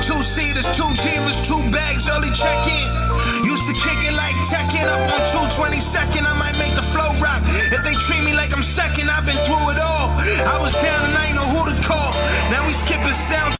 two-seaters, two divas, two bags, early check-in. Used to kick it like Tekken up on 222nd. I might make the flow rock if they treat me like I'm second. I've been through it all. I was down and I ain't know who to call. Now we skipping sound.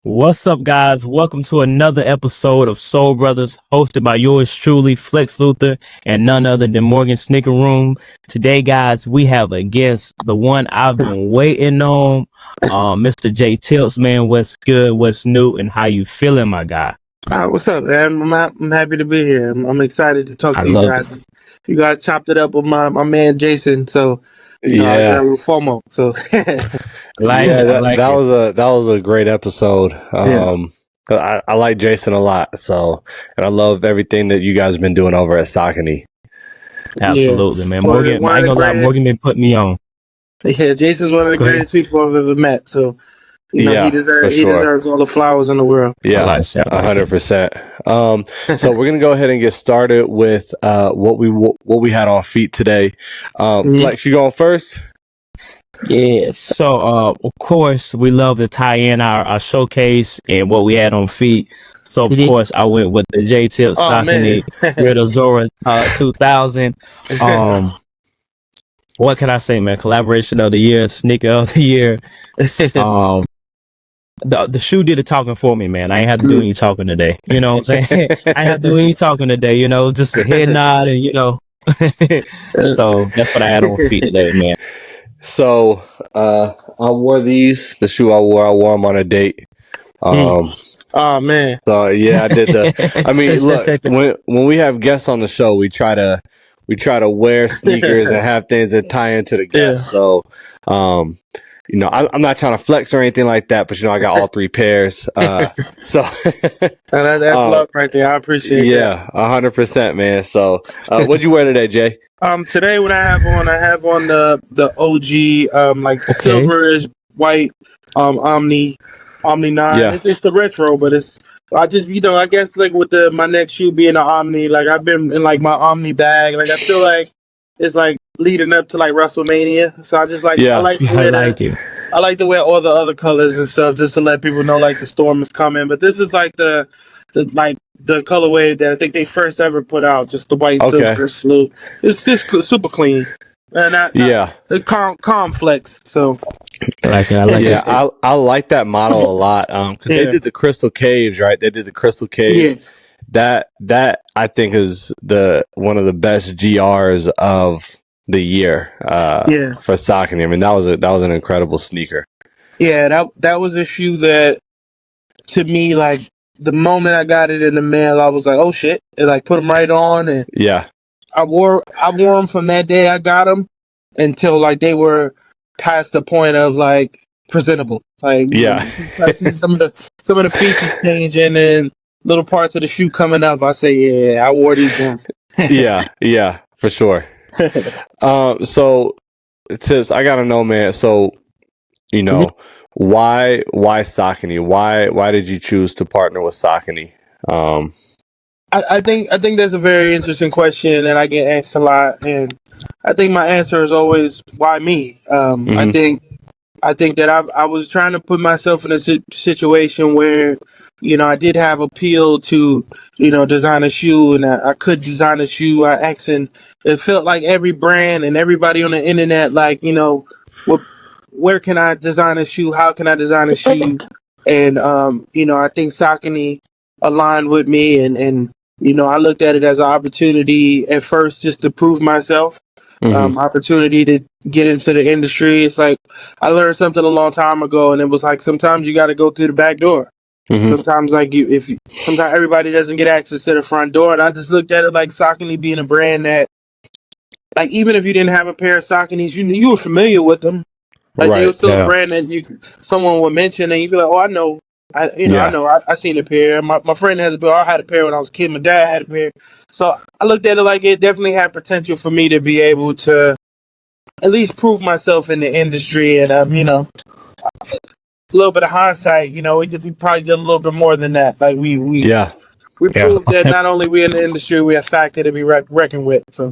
What's up, guys? Welcome to another episode of Soul Brothers, hosted by yours truly, Flex Luther, and none other than Morgan Snicker Room. Today, guys, we have a guest, the one I've been waiting on, Mr. J Tips, man. What's good? What's new? And how you feeling, my guy? What's up, man? I'm happy to be here. I'm excited to talk to you guys. It. You guys chopped it up with my man Jason, so I got a little FOMO. So that was a great episode. I like Jason a lot, and I love everything that you guys have been doing over at Saucony. Absolutely, man. Morgan, I ain't gonna lie, Morgan been putting me on. Yeah, Jason's one of the greatest people I've ever met. So he deserves all the flowers in the world. Yeah, 100%. So we're gonna go ahead and get started with what we had on feet today. Flex, you going first? Yeah, so of course we love to tie in our showcase and what we had on feet. So of course I went with the J Tip Saucony Zora 2000. What can I say, man? Collaboration of the year, sneaker of the year. The shoe did the talking for me, man. I ain't had to do any talking today. You know what I'm saying? I ain't had to do any talking today, just a head nod and So that's what I had on feet today, man. So I wore these. The shoe I wore them on a date. Oh man. So yeah, I did I mean, look, when we have guests on the show, we try to wear sneakers and have things that tie into the guests. So I'm not trying to flex or anything like that, but I got all three pairs. That's love right there. I appreciate it. Yeah, 100%, man. So what'd you wear today, Jay? Today what I have on the OG silverish white Omni 9. Yeah. It's the retro, but I guess like with my next shoe being an Omni, like I've been in like my Omni bag. Like I feel like it's like leading up to like WrestleMania. So I just like I like to wear all the other colors and stuff just to let people know like the storm is coming. But this is like the colorway that I think they first ever put out, just the white silver sloop. It's just super clean. And calm flex. So I like that model a lot. Because they did the crystal caves, right? They did the crystal caves. Yeah. That I think is one of the best GRs of the year. For Saucony. I mean, that was an incredible sneaker. Yeah, that was a shoe that, to me, like the moment I got it in the mail, I was like, oh shit! And like put them right on, and I wore them from that day I got them until like they were past the point of like presentable. Like I see some of the features changing and little parts of the shoe coming up. I say, I wore these down. yeah, for sure. So Tips, I gotta know, man. So why Saucony? Why did you choose to partner with Saucony? I think that's a very interesting question, and I get asked a lot. And I think my answer is always, why me? I think that I was trying to put myself in a situation where I did have appeal to design a shoe, and I could design a shoe. It felt like every brand and everybody on the internet, like where can I design a shoe? How can I design a shoe? And I think Saucony aligned with me, and I looked at it as an opportunity at first just to prove myself. Opportunity to get into the industry. It's like I learned something a long time ago, and it was like sometimes you got to go through the back door. Sometimes sometimes everybody doesn't get access to the front door, and I just looked at it like Saucony being a brand that, like, even if you didn't have a pair of Sauconys, you were familiar with them. Like they were still a brand that someone would mention, and you'd be like, oh, I know. I know. I seen a pair. My friend has a pair. I had a pair when I was a kid. My dad had a pair. So I looked at it like it definitely had potential for me to be able to at least prove myself in the industry. And a little bit of hindsight, we probably did a little bit more than that. Like we proved that not only we in the industry, we a factor to be reckoned with. So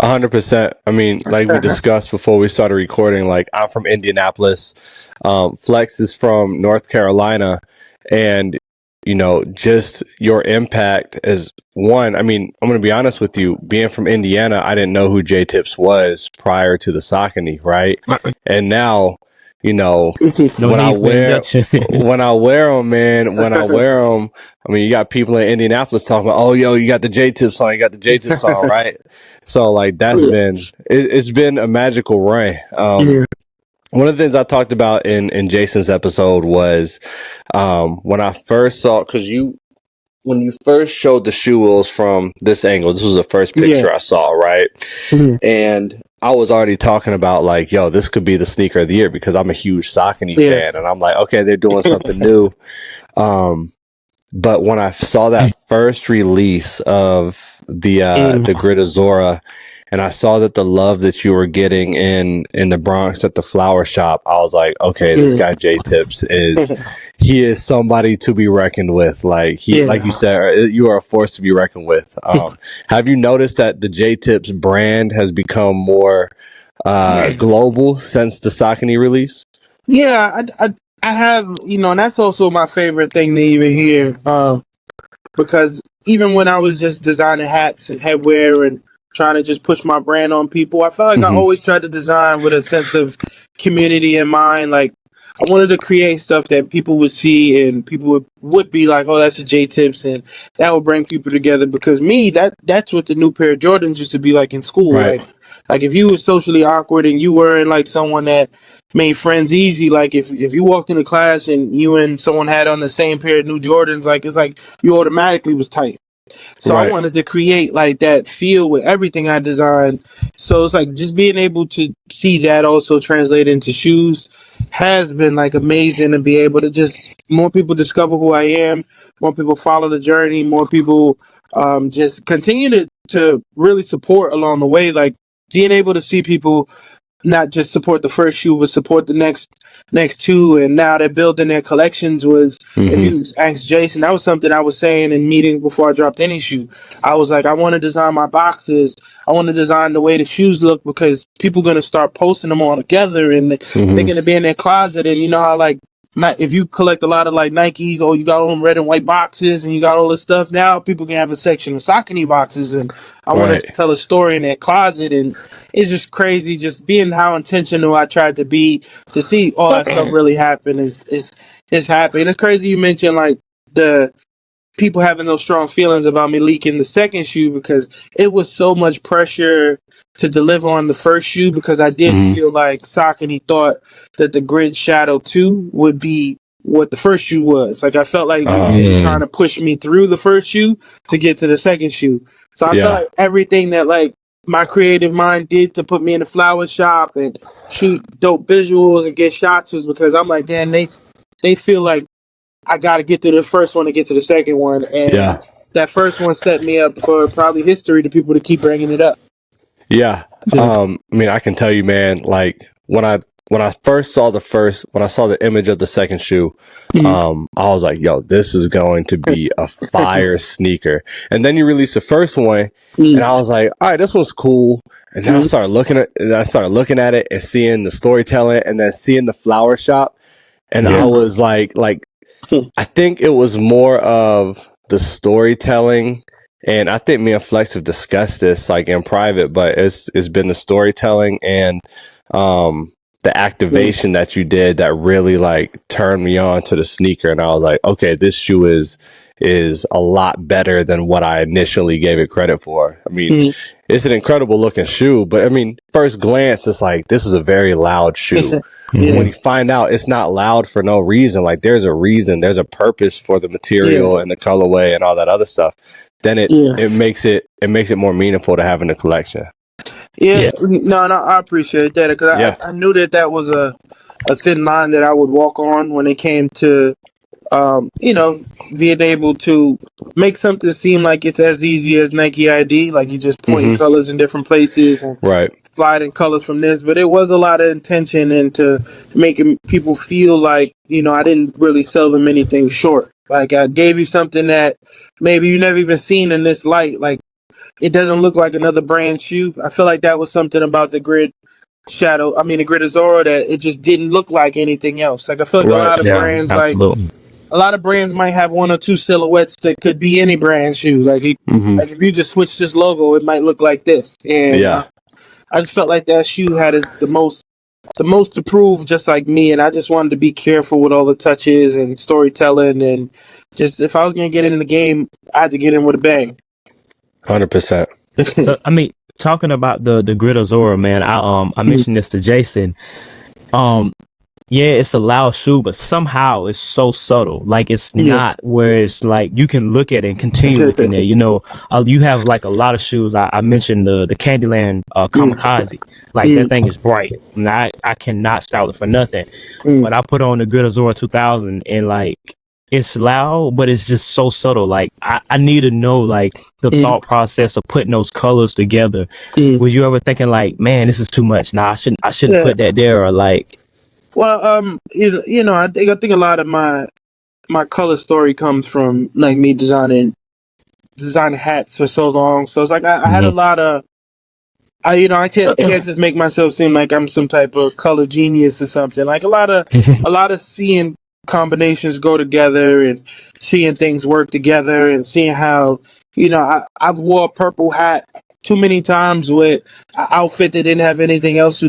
100%. I mean, like we discussed before we started recording, like I'm from Indianapolis. Flex is from North Carolina, and just your impact as one. I mean, I'm going to be honest with you, being from Indiana, I didn't know who J Tips was prior to the Saucony, right? And now, when I wear them, I mean, you got people in Indianapolis talking about, oh, yo, you got the J Tips on, right? So like, it's been a magical run. One of the things I talked about in Jason's episode was when I first saw, when you first showed the shoe wheels from this angle, this was the first picture I saw, right? And I was already talking about like, yo, this could be the sneaker of the year because I'm a huge Saucony fan, and I'm like, okay, they're doing something new. But when I saw that first release of the Grid Azora, and I saw that the love that you were getting in the Bronx at the flower shop, I was like, okay, this guy J Tips he is somebody to be reckoned with. Like like you said, you are a force to be reckoned with. Have you noticed that the J Tips brand has become more global since the Saucony release? Yeah, I have, and that's also my favorite thing to even hear, because even when I was just designing hats and headwear and trying to just push my brand on people, I felt like I always tried to design with a sense of community in mind. Like, I wanted to create stuff that people would see and people would be like, oh, that's a J Tips, and that would bring people together. Because that's what the new pair of Jordans used to be like in school. Right. Like if you were socially awkward and you weren't like someone that made friends easy, like if you walked into class and you and someone had on the same pair of new Jordans, like it's like you automatically was tight. So I wanted to create like that feel with everything I designed. So it's like just being able to see that also translate into shoes has been like amazing, to be able to just more people discover who I am, more people follow the journey, more people just continue to really support along the way. Like being able to see people not just support the first shoe, but support the next two, and now they're building their collections. Was if you ask Jason, that was something I was saying in meeting before I dropped any shoe. I was like, I want to design my boxes. I want to design the way the shoes look, because people gonna start posting them all together, and they're gonna be in their closet. And you know how like, not if you collect a lot of like Nikes, or you got all them red and white boxes and you got all this stuff, now people can have a section of Saucony boxes, and I want to tell a story in that closet. And it's just crazy just being how intentional I tried to be, to see all that stuff really happen is happening. It's crazy you mentioned like the people having those strong feelings about me leaking the second shoe, because it was so much pressure to deliver on the first shoe, because I did feel like Saucony thought that the Grid Shadow 2 would be what the first shoe was. Like I felt like they were trying to push me through the first shoe to get to the second shoe. So I felt like everything that like my creative mind did to put me in the flower shop and shoot dope visuals and get shots was because I'm like, damn, they feel like I got to get to the first one to get to the second one. And that first one set me up for probably history to people to keep bringing it up. Yeah. I mean, I can tell you, man, like when I first saw when I saw the image of the second shoe, I was like, yo, this is going to be a fire sneaker. And then you released the first one and I was like, all right, this one's cool. And then I started looking at it and seeing the storytelling and then seeing the flower shop. And I was like, I think it was more of the storytelling. And I think me and Flex have discussed this like in private, but it's been the storytelling and the activation that you did that really like turned me on to the sneaker. And I was like, okay, this shoe is a lot better than what I initially gave it credit for. I mean, it's an incredible looking shoe, but I mean, first glance, it's like, this is a very loud shoe. When you find out it's not loud for no reason, like there's a reason, there's a purpose for the material and the colorway and all that other stuff, then it makes it more meaningful to have in the collection. No, I appreciate that, because I knew that was a thin line that I would walk on when it came to being able to make something seem like it's as easy as Nike ID, like you just point colors in different places and sliding colors from this. But it was a lot of intention into making people feel like, I didn't really sell them anything short. Like I gave you something that maybe you never even seen in this light. Like it doesn't look like another brand shoe. I feel like that was something about the Grid Azora, that it just didn't look like anything else. Like I feel like a lot of brands like a lot of brands might have one or two silhouettes that could be any brand shoe. Like, like if you just switch this logo, it might look like this. And I just felt like that shoe had the most to prove, just like me. And I just wanted to be careful with all the touches and storytelling. And just if I was gonna get in the game, I had to get in with a bang. 100%. So I mean, talking about the Grid Azora, man, I mentioned this to Jason. Yeah, it's a loud shoe, but somehow it's so subtle. Like, it's not where it's like you can look at it and continue looking at it. You know, you have like a lot of shoes. I mentioned the Candyland Kamikaze. Like, that thing is bright. And I cannot style it for nothing. But I put on the Grid Azora 2000 and like, it's loud, but it's just so subtle. Like, I need to know like the thought process of putting those colors together. Was you ever thinking like, man, this is too much? Nah, I shouldn't put that there, or like. Well, you know, I think a lot of my color story comes from like me designing hats for so long. So it's like I had a lot of, I can't just make myself seem like I'm some type of color genius or something. Like a lot of seeing combinations go together and seeing things work together and seeing how, I've wore a purple hat too many times with an outfit that didn't have anything else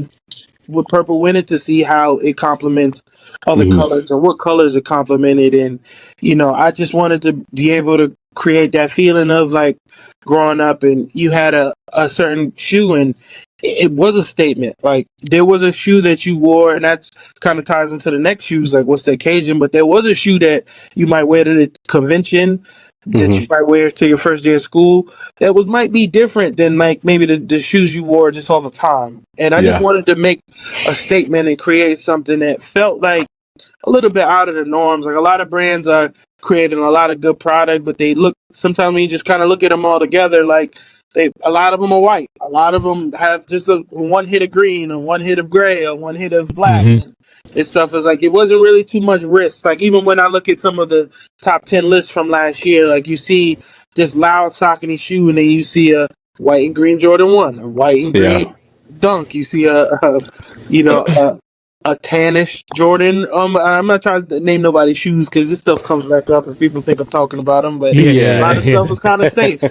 with purple in it, to see how it complements other colors and what colors are complemented. And I just wanted to be able to create that feeling of like growing up and you had a certain shoe and it was a statement. Like, there was a shoe that you wore, and that's kind of ties into the next shoes, like what's the occasion, but there was a shoe that you might wear to the convention, that you might wear to your first day of school, that might be different than like maybe the shoes you wore just all the time. And I just wanted to make a statement and create something that felt like a little bit out of the norms. Like, a lot of brands are creating a lot of good product, but they look, sometimes when you just kind of look at them all together, like a lot of them are white. A lot of them have just one hit of green or one hit of gray or one hit of black. And stuff is like, it wasn't really too much risk. Like, even when I look at some of the top 10 lists from last year, like you see this loud Saucony shoe, and then you see a white and green Jordan 1, a white and green Dunk. You see a tannish Jordan. I'm not trying to name nobody's shoes because this stuff comes back up and people think I'm talking about them, but a lot of stuff was kind of safe.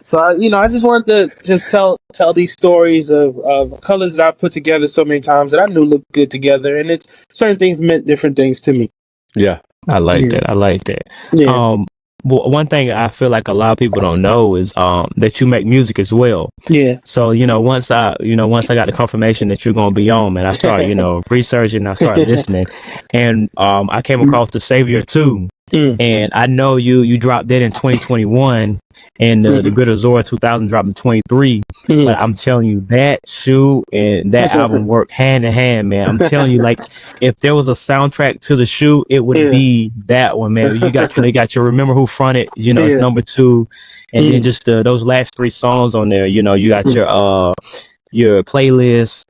So I just wanted to just tell these stories of colors that I put together so many times that I knew looked good together, and it's certain things meant different things to me. Yeah, I like that. I like that. Yeah. Well, one thing I feel like a lot of people don't know is that you make music as well. Yeah. So once I got the confirmation that you're gonna be on, man, I started researching, I started listening, and I came across the Savior 2, and I know you dropped that in 2021, and the Grid Azora 2000 dropped in 23. But I'm telling you, that shoe and that album work hand in hand, man. I'm telling you, like, if there was a soundtrack to the shoe, it would be that one, man. You got your Remember Who Fronted, it's number 2, and then just those last 3 songs on there. You got your playlist,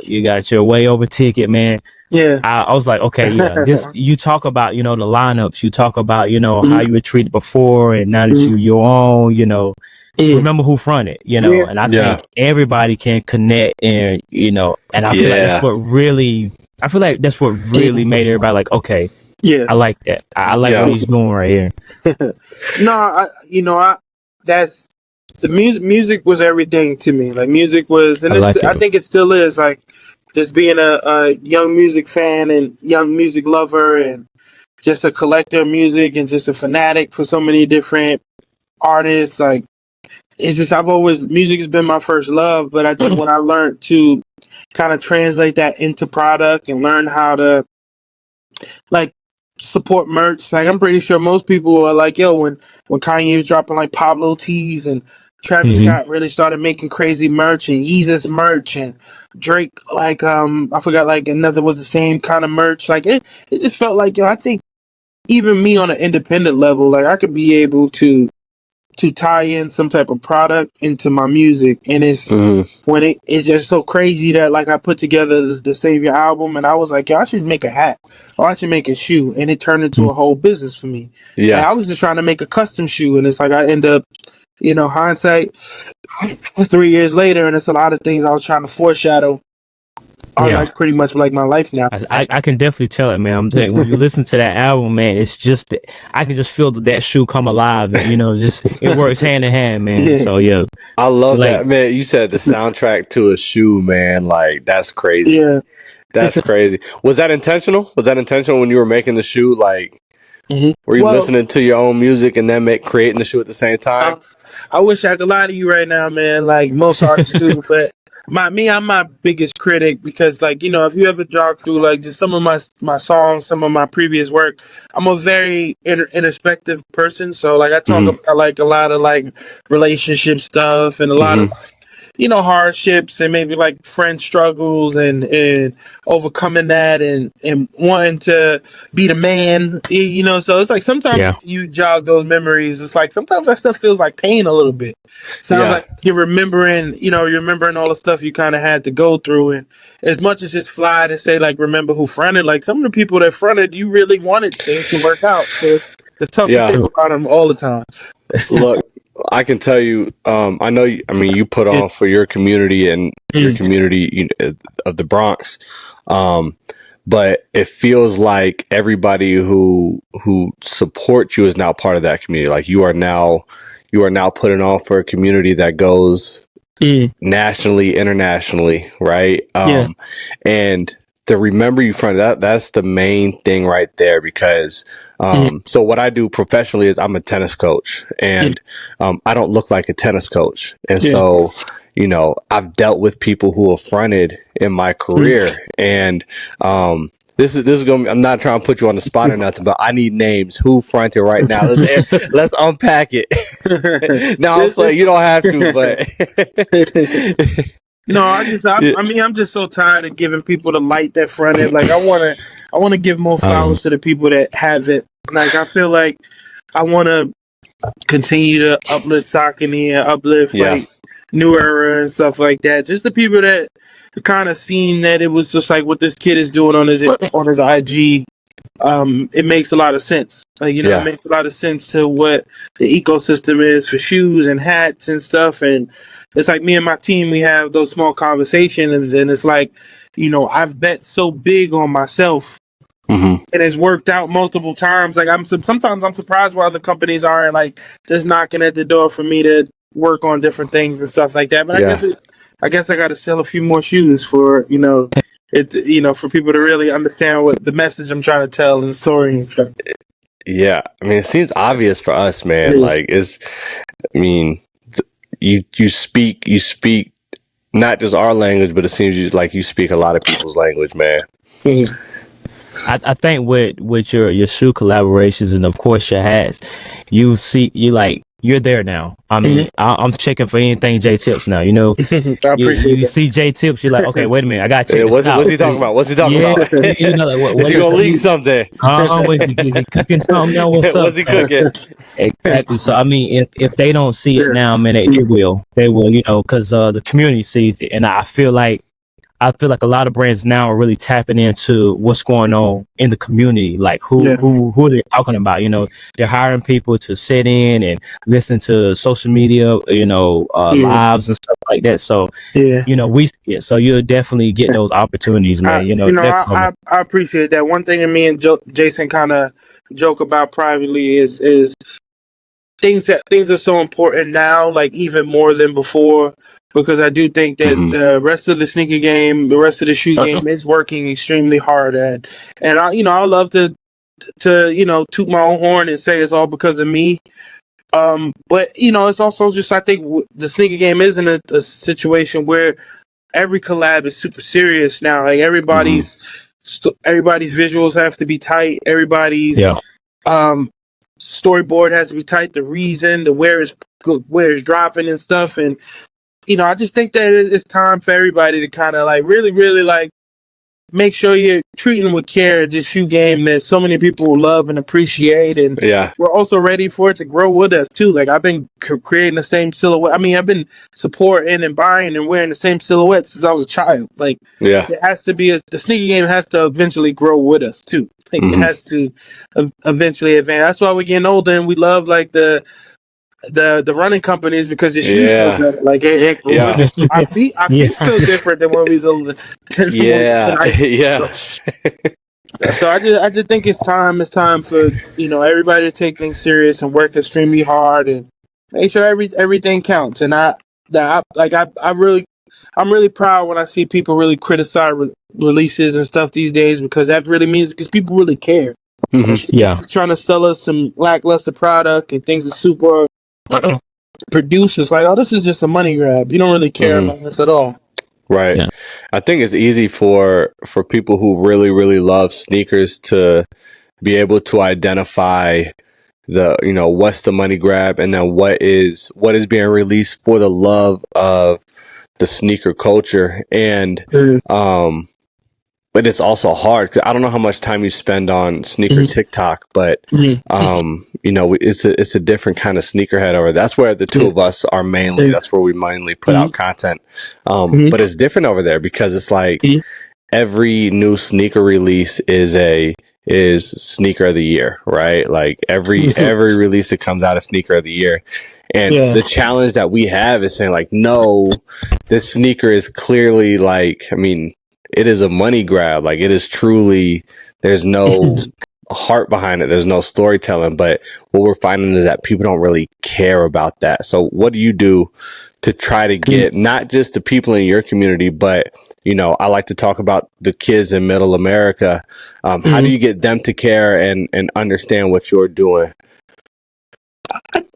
you got your Way Over ticket, man. Yeah, I was like, okay, this, you talk about, the lineups, you talk about, how you were treated before, and now that you're on, Remember Who Fronted, and I think everybody can connect, and, and I feel like that's what really made everybody like, okay, I like that. I like what he's doing right here. No, that's, the music was everything to me. Like, music was, and I think it still is, like, just being a young music fan and young music lover and just a collector of music and just a fanatic for so many different artists. Like, it's just, music has been my first love, but I think when I learned to kind of translate that into product and learn how to, like, support merch, like, I'm pretty sure most people are like, yo, when Kanye was dropping like Pablo tees and Travis Scott really started making crazy merch and Yeezus merch and Drake, like, I forgot, like, another was the same kind of merch. Like, it just felt like, I think even me on an independent level, like, I could be able to tie in some type of product into my music. And it's when it's just so crazy that, like, I put together the Savior album and I was like, I should make a hat or I should make a shoe, and it turned into a whole business for me. Like, I was just trying to make a custom shoe, and it's like I end up, hindsight 3 years later, and it's a lot of things I was trying to foreshadow are like pretty much like my life now. I can definitely tell it, man. I'm saying when you listen to that album, man, it's just that I can just feel that shoe come alive, and just it works hand in hand, man. Yeah. So yeah, I love that, man. You said the soundtrack to a shoe, man. Like that's crazy. Yeah, that's crazy. Was that intentional? Was that intentional when you were making the shoe? Like, were you listening to your own music and then creating the shoe at the same time? I wish I could lie to you right now, man. Like most artists do, but I'm my biggest critic because, like, if you ever jog through like just some of my songs, some of my previous work, I'm a very introspective person. So like I talk about like a lot of like relationship stuff and a lot of hardships and maybe like friend struggles and overcoming that and wanting to be the man, so it's like sometimes you jog those memories. It's like sometimes that stuff feels like pain a little bit. Sounds like you're remembering all the stuff you kind of had to go through. And as much as it's fly to say like remember who fronted, like some of the people that fronted, you really wanted things to work out. So it's tough to think about them all the time. Look, I can tell you, I know, you put on for your community and your community of the Bronx. But it feels like everybody who supports you is now part of that community. Like you are now putting on for a community that goes nationally, internationally, right? And to remember you from that's the main thing right there, because so what I do professionally is I'm a tennis coach, and I don't look like a tennis coach, and so I've dealt with people who have fronted in my career, and this is gonna. I'm not trying to put you on the spot or nothing, but I need names. Who fronted right now? Let's unpack it. No, I'm playing. You don't have to, but. No, I'm just so tired of giving people the light that fronted. Like I want to give more flowers to the people that haven't. Like I feel like I want to continue to uplift Saucony and uplift like New Era and stuff like that. Just the people that kind of seen that it was just like what this kid is doing on his IG. It makes a lot of sense. Like it makes a lot of sense to what the ecosystem is for shoes and hats and stuff. And it's like me and my team, we have those small conversations, and it's like, I've bet so big on myself, and it's worked out multiple times. Like sometimes I'm surprised why other companies aren't like just knocking at the door for me to work on different things and stuff like that. But I guess I got to sell a few more shoes for for people to really understand what the message I'm trying to tell and the story and stuff. Yeah, it seems obvious for us, man. Like you speak not just our language, but it seems like you speak a lot of people's language, man. I think with your shoe collaborations and of course your hats, you're there now. I'm checking for anything J Tips now. I appreciate you see J Tips, you're like, okay, wait a minute, I got to check what's he talking about? What's he talking about? Like, is he gonna leak something? Is he cooking something now? What's he cooking? Exactly. So if they don't see it now, man, they will, because the community sees it, and I feel like a lot of brands now are really tapping into what's going on in the community. Like who are they talking about? They're hiring people to sit in and listen to social media, lives and stuff like that. So, we see it. So you'll definitely get those opportunities, man. I appreciate that. One thing that me and Jason kind of joke about privately is things are so important now, like even more than before. Because I do think that the rest of the sneaker game, the rest of the shoe game is working extremely hard at. And I love to toot my own horn and say it's all because of me. But it's also just, I think the sneaker game is in a situation where every collab is super serious now. Like everybody's visuals have to be tight. Everybody's storyboard has to be tight. The reason, where it's dropping and stuff. And I just think that it's time for everybody to kind of like really, really like make sure you're treating with care this shoe game that so many people love and appreciate. And we're also ready for it to grow with us too. Like I've been creating the same silhouette. I've been supporting and buying and wearing the same silhouette since I was a child. Like it has to be the sneaker game has to eventually grow with us too. Like it has to eventually advance. That's why we're getting older and we love like the the running companies because the shoes feel better. Like our feet feel different than when we was older. So I just think it's time. It's time for everybody to take things serious and work extremely hard and make sure everything counts. And I'm really proud when I see people really criticize releases and stuff these days because that really means because people really care. Mm-hmm. Trying to sell us some lackluster product and things are super produced. It's like, oh, this is just a money grab. You don't really care about this at all. Right. Yeah. I think it's easy for people who really, really love sneakers to be able to identify what's the money grab and then what is being released for the love of the sneaker culture. And but it's also hard because I don't know how much time you spend on sneaker TikTok, but it's a different kind of sneakerhead over there. That's where the two of us are mainly. That's where we mainly put out content. But it's different over there because it's like every new sneaker release is sneaker of the year, right? Like every release that comes out is sneaker of the year. And the challenge that we have is saying like, no, this sneaker is clearly like, I mean, it is a money grab. Like it is truly, there's no heart behind it. There's no storytelling. But what we're finding is that people don't really care about that. So what do you do to try to get not just the people in your community, but, I like to talk about the kids in middle America. How do you get them to care and understand what you're doing?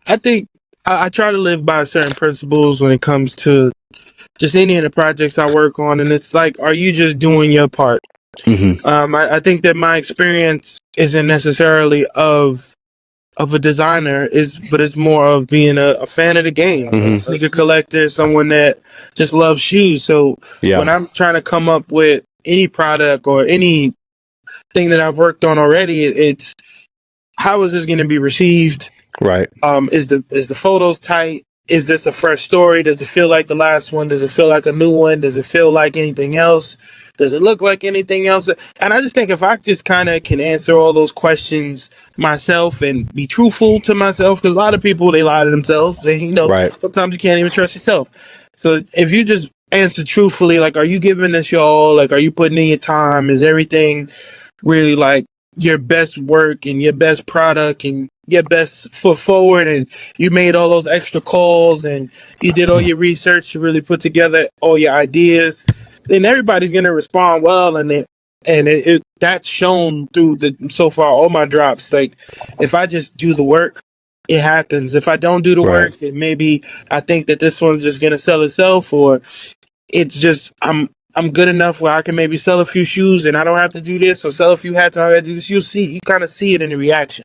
I think I try to live by certain principles when it comes to just any of the projects I work on, and it's like, are you just doing your part? I think that my experience isn't necessarily of a designer, but it's more of being a fan of the game, a sneaker collector, someone that just loves shoes. So when I'm trying to come up with any product or anything that I've worked on already, it's how is this going to be received? Right. Is the photos tight? Is this a fresh story? Does it feel like the last one? Does it feel like a new one? Does it feel like anything else? Does it look like anything else? And I just think if I just kind of can answer all those questions myself and be truthful to myself, because a lot of people, they lie to themselves. Sometimes you can't even trust yourself. So if you just answer truthfully, like, are you giving this your all? Like, are you putting in your time? Is everything really like your best work and your best product and your best foot forward, and you made all those extra calls and you did all your research to really put together all your ideas, then everybody's going to respond well. And that's shown through so far all my drops. Like if I just do the work, it happens. If I don't do the work, then maybe I think that this one's just going to sell itself, or it's just, I'm good enough where I can maybe sell a few shoes and I don't have to do this, or sell a few hats and I gotta do this. You kind of see it in the reaction.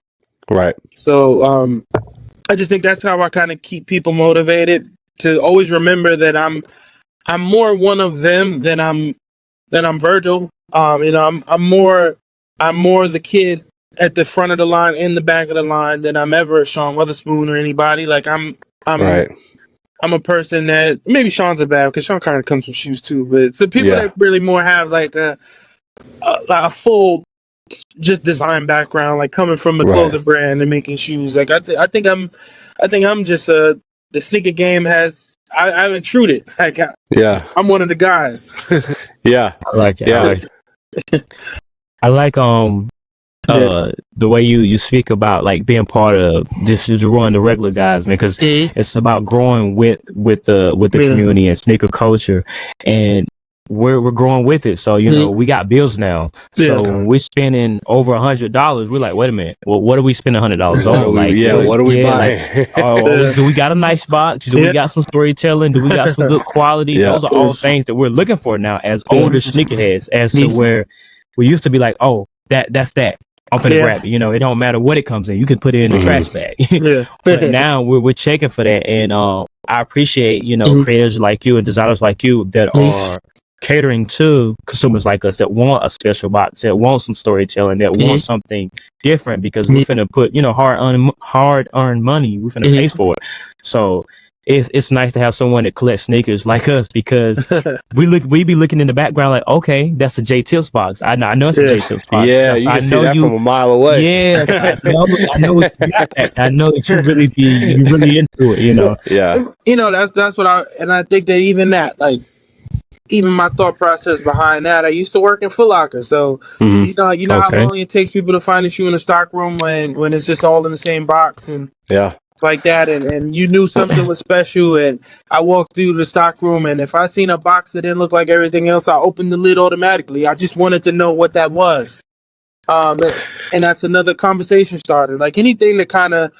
Right. So I just think that's how I kind of keep people motivated to always remember that I'm more one of them than I'm Virgil. I'm more the kid at the front of the line, in the back of the line, than I'm ever Sean Weatherspoon or anybody. Like I'm a person that maybe Sean's a bad because Sean kind of comes from shoes too, but so people that really more have like a full just design background, like coming from a clothing brand and making shoes. Like I think I'm just the sneaker game has I've intruded. Like I'm one of the guys. I like it. Yeah. I like the way you speak about like being part of just growing the regular guys, man, because it's about growing with the community and sneaker culture, and we're growing with it. So we got bills now. So when we're spending over $100, we're like, wait a minute, well, what are we spending $100 on? Like, what are we buying? Like, do we got a nice box? Do we got some storytelling? Do we got some good quality? Those are all things that we're looking for now as older sneakerheads, as to where we used to be like, oh, that's that. I'm finna grab it. It don't matter what it comes in. You can put it in the trash bag. But now we're checking for that, and I appreciate creators like you and designers like you that are catering to consumers like us that want a special box, that want some storytelling, that want something different, because we're finna put hard earned money. We're finna pay for it. So it's nice to have someone that collects sneakers like us, because we be looking in the background like, okay, that's a J Tips box. I know it's a J Tips box. Yeah, So you I can see know that from a mile away. Yeah, I know you got that. I know that you really into it. You know. Yeah. You know, that's what I think that even my thought process behind that, I used to work in Foot Locker, so you know how Okay. long it takes people to find a shoe in the stock room when it's just all in the same box and Yeah. like that, and you knew something was special, and I walked through the stock room, and if I seen a box that didn't look like everything else, I opened the lid automatically. I just wanted to know what that was, and that's another conversation starter. Like anything that kind of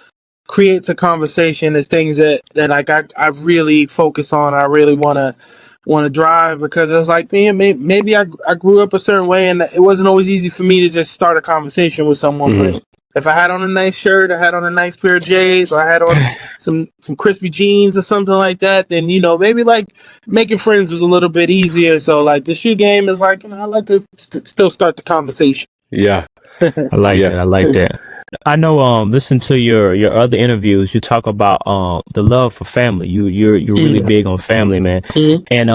creates a conversation is things that I really focus on. I really want to drive, because it's like, man, maybe I grew up a certain way, and it wasn't always easy for me to just start a conversation with someone. But if I had on a nice shirt, I had on a nice pair of J's, or I had on some crispy jeans or something like that, then maybe like making friends was a little bit easier. So like the shoe game is like, I like to still start the conversation. Yeah. I like that. I like that. I know. Listen to your other interviews. You talk about the love for family. You're really big on family, man. And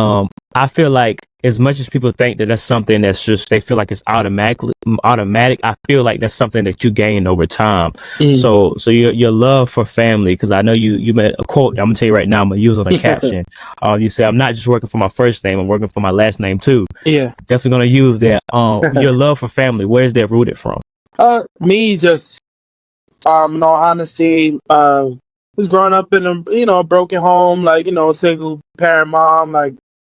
I feel like, as much as people think that that's something that's just, they feel like it's automatic. I feel like that's something that you gain over time. So your love for family, because I know you made a quote. I'm gonna tell you right now. I'm gonna use on a caption. You say, "I'm not just working for my first name. I'm working for my last name too." Yeah, definitely gonna use that. Your love for family. Where's that rooted from? Me just in all honesty, was growing up in a broken home, like single parent mom, like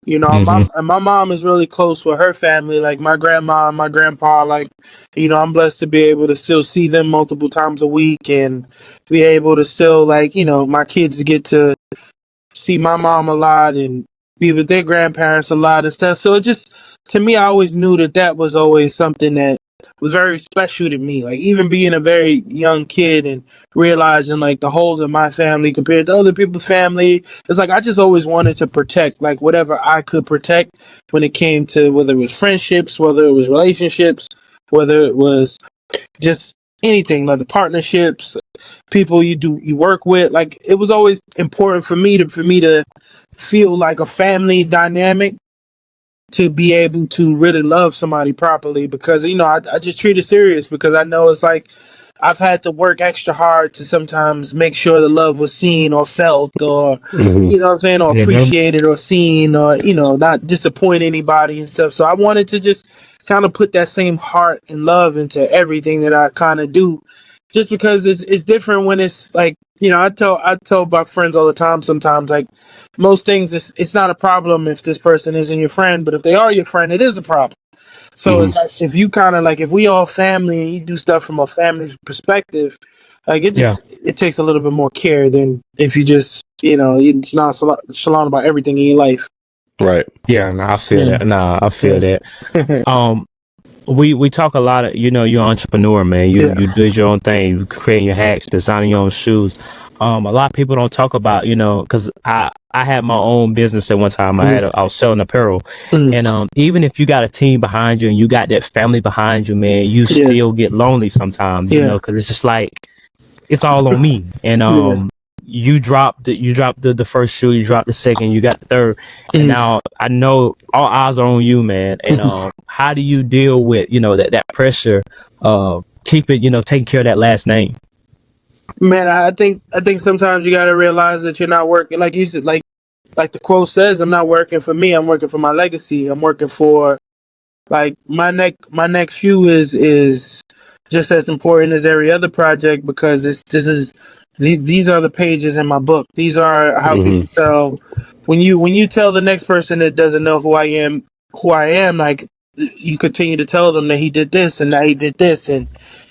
my mom is really close with her family, like my grandma, my grandpa, like I'm blessed to be able to still see them multiple times a week, and be able to still, like, my kids get to see my mom a lot and be with their grandparents a lot and stuff. So it just, to me, I always knew that was always something that was very special to me. Like, even being a very young kid and realizing like the holes in my family compared to other people's family, it's like I just always wanted to protect like whatever I could protect when it came to whether it was friendships, whether it was relationships, whether it was just anything, like the partnerships, people you work with. Like, it was always important for me to feel like a family dynamic, to be able to really love somebody properly, because I just treat it serious, because I know it's like I've had to work extra hard to sometimes make sure the love was seen or felt, or you know what I'm saying, or appreciated or seen, or not disappoint anybody and stuff. So I wanted to just kind of put that same heart and love into everything that I kind of do, just because it's different when it's like, I tell my friends all the time, sometimes, like, most things, it's not a problem if this person isn't your friend, but if they are your friend, it is a problem. So it's like, if you kind of like, if we all family and you do stuff from a family perspective, like, it takes a little bit more care than if you just it's not shalom about everything in your life. Right. Yeah, I feel that. I feel that. We talk a lot of, you're an entrepreneur, man. You do your own thing, you creating your hats, designing your own shoes. A lot of people don't talk about, because I had my own business at one time. I was selling apparel, and even if you got a team behind you and you got that family behind you, man, you still get lonely sometimes, because it's just like, it's all on me. And you dropped the first shoe, you dropped the second, you got the third, and now I know all eyes are on you, man. And how do you deal with that pressure of keeping taking care of that last name? Man, I think sometimes you got to realize that you're not working, like you said, like the quote says, I'm not working for me, I'm working for my legacy. I'm working for, like, my next shoe is just as important as every other project, because these are the pages in my book. These are how people tell, when you tell the next person that doesn't know who I am, like, you continue to tell them that he did this, and now he did this, and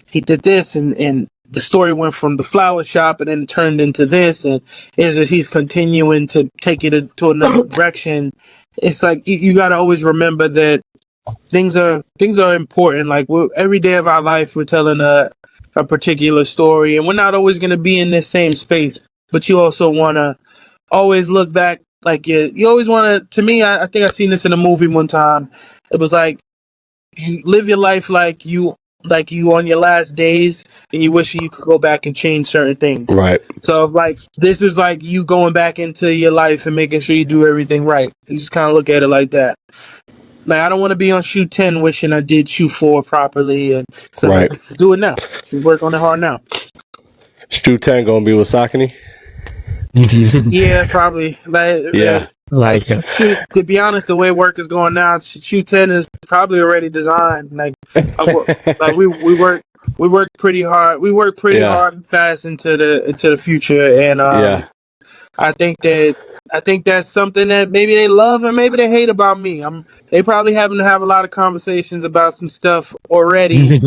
he did this, and the story went from the flower shop and then it turned into this, and is that he's continuing to take it to another direction. It's like, you got to always remember that things are important. Like, every day of our life, we're telling a particular story, and we're not always going to be in this same space. But you also want to always look back. Like, you always want to me, I think I seen this in a movie one time. It was like, you live your life like you like you on your last days and you wish you could go back and change certain things. Right. So like this is like you going back into your life and making sure you do everything right. You just kind of look at it like that. Like I don't want to be on shoe 10 wishing I did shoe 4 properly, and so Right. do it now. Work on it hard now. Shoe 10 gonna be with Saucony? Yeah, probably. Like to be honest, the way work is going now, shoe 10 is probably already designed. Like we work pretty hard. We work pretty hard and fast into the future, and I think that's something that maybe they love and maybe they hate about me. They probably having to have a lot of conversations about some stuff already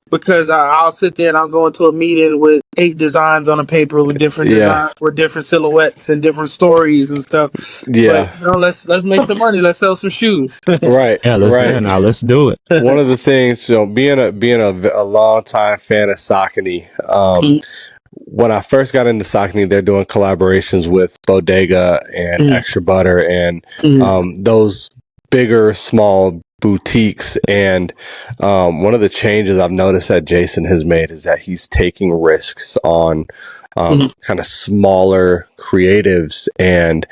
because I'll sit there and I'll go into a meeting with 8 designs on a paper with different designs, with different silhouettes and different stories and stuff. Yeah. But let's make some money. Let's sell some shoes. Right. Yeah, let's do it. One of the things, being a long time fan of Saucony, when I first got into Saucony, they're doing collaborations with Bodega and Extra Butter and those bigger, small boutiques. And one of the changes I've noticed that Jason has made is that he's taking risks on kind of smaller creatives. And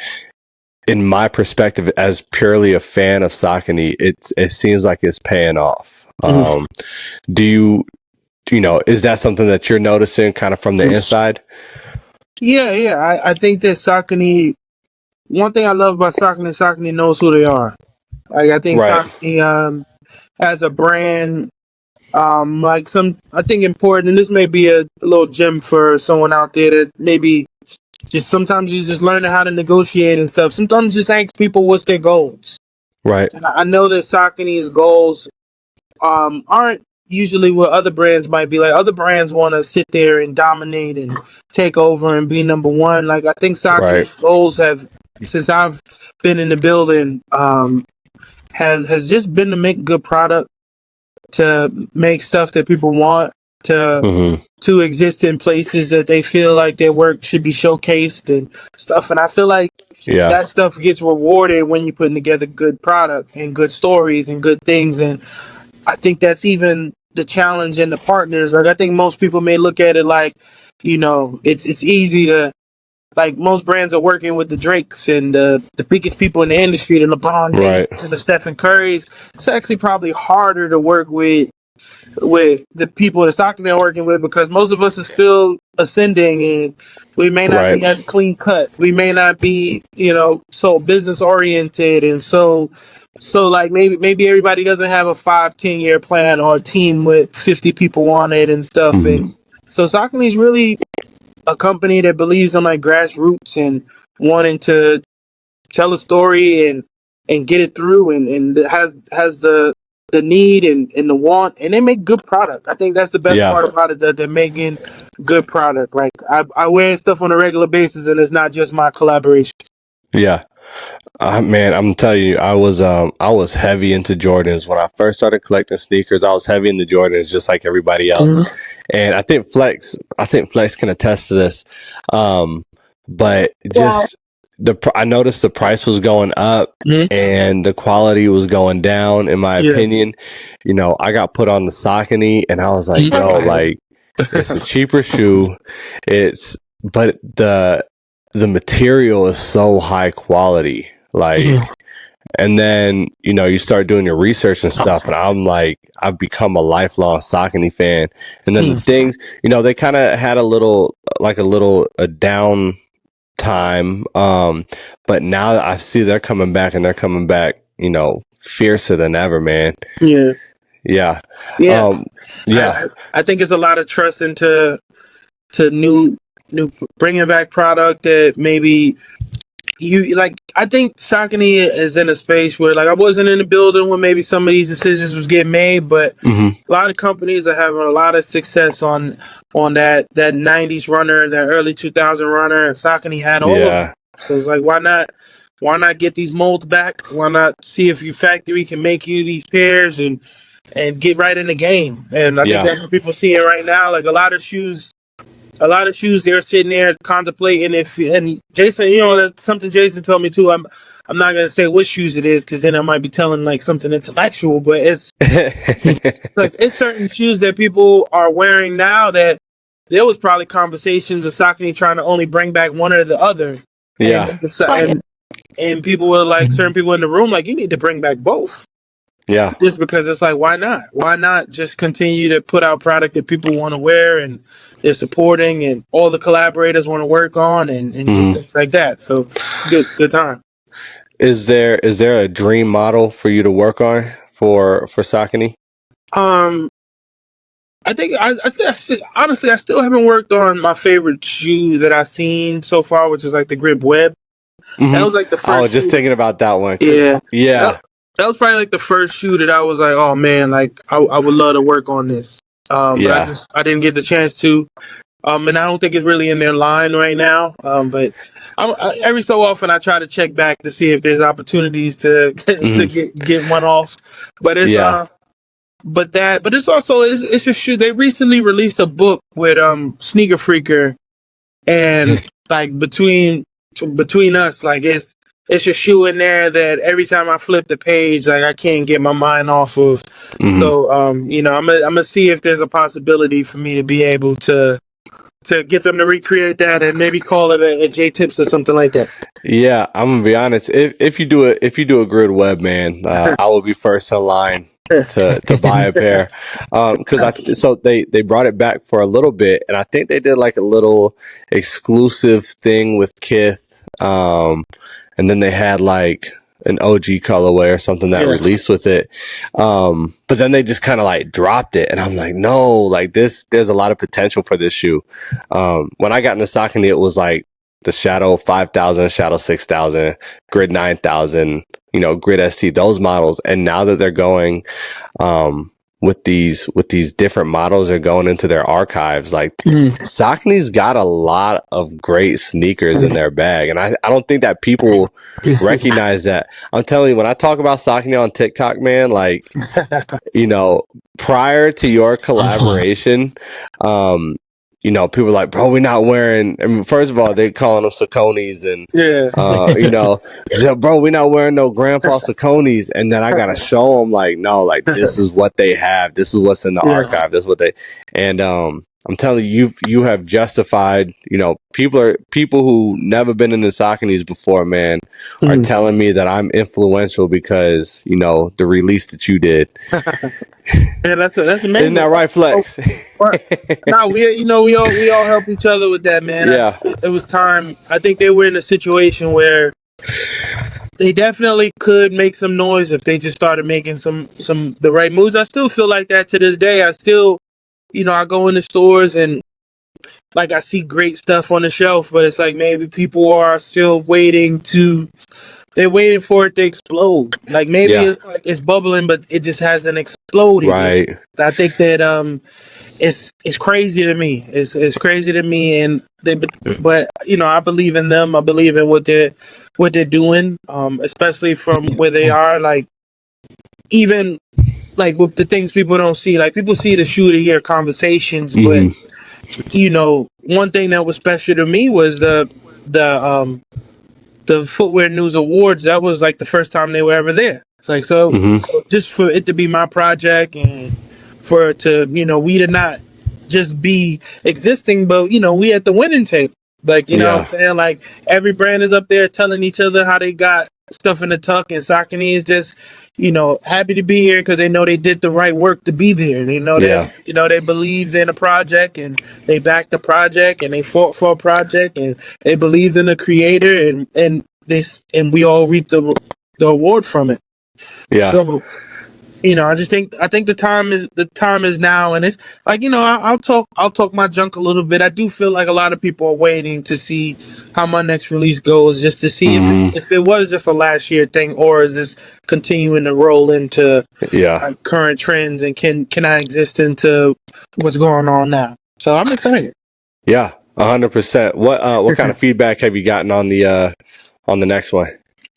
in my perspective, as purely a fan of Saucony, it seems like it's paying off. Is that something that you're noticing kind of from the inside? Yeah. I think that Saucony, one thing I love about Saucony knows who they are. Like I think Saucony, as a brand, I think important, and this may be a little gem for someone out there that maybe just sometimes you just learn how to negotiate and stuff. Sometimes just ask people what's their goals. Right. And I know that Saucony's goals aren't usually what other brands might be like. Other brands want to sit there and dominate and take over and be number one. Like I think Saucony's goals have, since I've been in the building, has just been to make good product, to make stuff that people want, to exist in places that they feel like their work should be showcased and stuff. And I feel like that stuff gets rewarded when you're putting together good product and good stories and good things. And I think that's even the challenge and the partners. Like I think most people may look at it like, it's easy to, like most brands are working with the Drakes and the biggest people in the industry, the LeBron James and the Stephen Currys. It's actually probably harder to work with the people that Saucony are working with, because most of us are still ascending and we may not be as clean cut. We may not be, so business oriented, and so like maybe everybody doesn't have a 5-10 year plan or a team with 50 people on it and stuff. And so Saucony is really a company that believes in like grassroots and wanting to tell a story and get it through, and has the need and the want, and they make good product. I think that's the best part about it, that they're making good product. Like I wear stuff on a regular basis, and it's not just my collaborations. Yeah. Man, I'm telling you, I was heavy into Jordans when I first started collecting sneakers. I was heavy into Jordans, just like everybody else. And I think Flex can attest to this. But just I noticed the price was going up and the quality was going down. In my opinion, I got put on the Saucony, and I was like, like it's a cheaper shoe. But the material is so high quality. Like, and then, you start doing your research and stuff, and I'm like, I've become a lifelong Saucony fan. And then the things, they kind of had a down time. But now I see they're coming back, and they're coming back, fiercer than ever, man. Yeah. I think it's a lot of trust into new bringing back product that maybe I think Saucony is in a space where, like, I wasn't in the building when maybe some of these decisions was getting made, but a lot of companies are having a lot of success on that 90s runner, that early 2000 runner, and Saucony had all of them. So it's like, why not get these molds back? Why not see if your factory can make you these pairs and get right in the game? And I think that's what people are seeing right now. Like, a lot of shoes a lot of shoes they're sitting there contemplating and Jason, that's something Jason told me too. I'm not gonna say what shoes it is because then I might be telling like something intellectual, but it's like it's certain shoes that people are wearing now that there was probably conversations of Saucony trying to only bring back one or the other. Yeah. And people were like, certain people in the room, like, you need to bring back both. Yeah. Just because it's like, why not? Why not just continue to put out product that people want to wear and they're supporting and all the collaborators want to work on and just things like that. So good time. Is there a dream model for you to work on for Saucony? I think honestly, I still haven't worked on my favorite shoe that I've seen so far, which is like the Grip Web. That was like the first. I was just thinking about that one. Yeah. That was probably like the first shoe that I was like, oh man, like I would love to work on this. But I didn't get the chance to. And I don't think it's really in their line right now. But every so often I try to check back to see if there's opportunities to get one off. But it's but it's also it's just true. They recently released a book with Sneaker Freaker, and like between us, like it's a shoe in there that every time I flip the page, like I can't get my mind off of. So I'm gonna see if there's a possibility for me to be able to get them to recreate that and maybe call it a J Tips or something like that. Yeah, I'm gonna be honest. If you do a Grid Web, man, I will be first in line to buy a pair. So they brought it back for a little bit, and I think they did like a little exclusive thing with Kith. And then they had like an OG colorway or something that released with it. But then they just kind of like dropped it. And I'm like, no, like there's a lot of potential for this shoe. When I got into Saucony, it was like the Shadow 5000, Shadow 6000, Grid 9000, Grid ST, those models. And now that they're going, with these different models are going into their archives. Like Saucony's got a lot of great sneakers in their bag, and I don't think that people recognize that. I'm telling you, when I talk about Saucony on TikTok, man, like prior to your collaboration, people are like, bro, we're not wearing. I mean, first of all, they calling them Sauconys, and bro, we're not wearing no grandpa Sauconys. And then I gotta show them, like, no, like this is what they have. This is what's in the archive. This is what they. And I'm telling you, you have justified. People who never been in the Sauconys before, man, are telling me that I'm influential because the release that you did. Yeah, that's amazing. Isn't that right, Flex? No, we all help each other with that, man. Yeah, it was time. I think they were in a situation where they definitely could make some noise if they just started making some the right moves. I still feel like that to this day. I still, I go in the stores and like I see great stuff on the shelf, but it's like maybe people are still waiting they're waiting for it to explode. Like maybe it's like it's bubbling, but it just hasn't exploded. Right. Yet. I think that it's crazy to me. It's crazy to me, and but I believe in them. I believe in what they're doing, especially from where they are. Like even like with the things people don't see. Like people see the shoe of the year conversations, but one thing that was special to me was the Footwear News Awards. That was like the first time they were ever there. It's like so just for it to be my project and for it to we to not just be existing, but we at the winning table. Like what I'm saying, like every brand is up there telling each other how they got stuff in the tuck, and Saucony is just happy to be here because they know they did the right work to be there. They know that they believed in a project and they backed the project and they fought for a project and they believed in the creator and we all reaped the award from it. Yeah. So I think the time is now, and it's like I'll talk my junk a little bit. I do feel like a lot of people are waiting to see how my next release goes, just to see if it was just a last year thing or is this continuing to roll into current trends, and can I exist into what's going on now? So I'm excited. Yeah, 100%. What kind of feedback have you gotten on the next one?